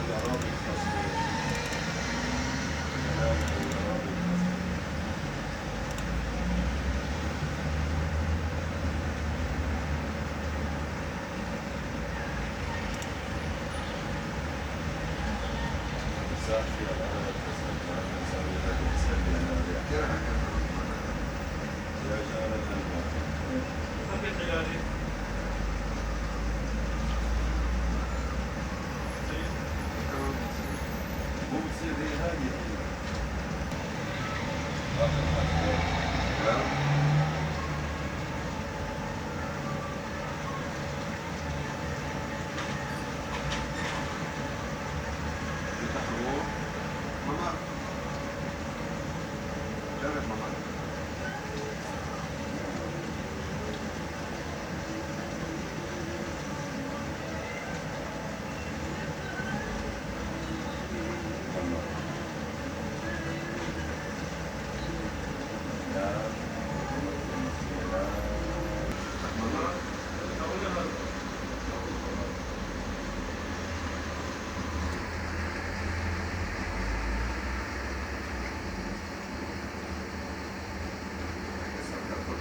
الأراضي الخصبة، كلام عن الأراضي الخصبة. مساء في الأراضي الخصبة، نسوي لك نسلي أنا يا جارة الموت. خفيف علاجي. مو بتصير هي هذه آخر حرف لا. التحرور ممر. جرب ممر.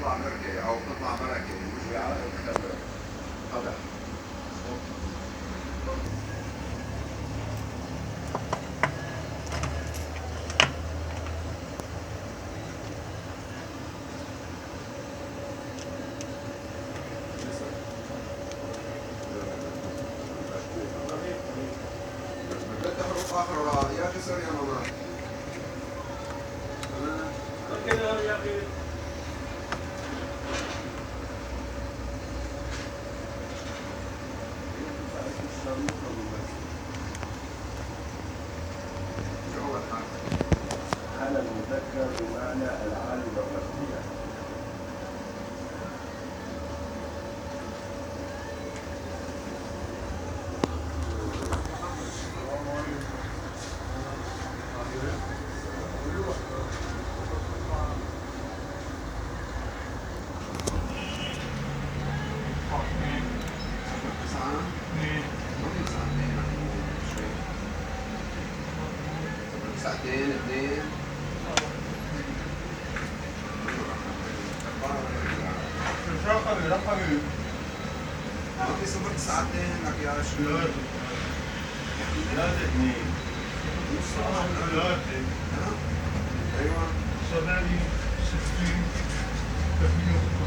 تطلع مركي او تطلع مركي مش قدح. بدك حروف اخر راء يا جسر يا ماما. كده يا اخي. هو الحرف. على المذكر بمعنى العالم الرسمية. ساعتين اثنين. رقمي ما في صفر ساعتين لك يا شباب. ثلاثة اثنين. ايوه. 70 60 100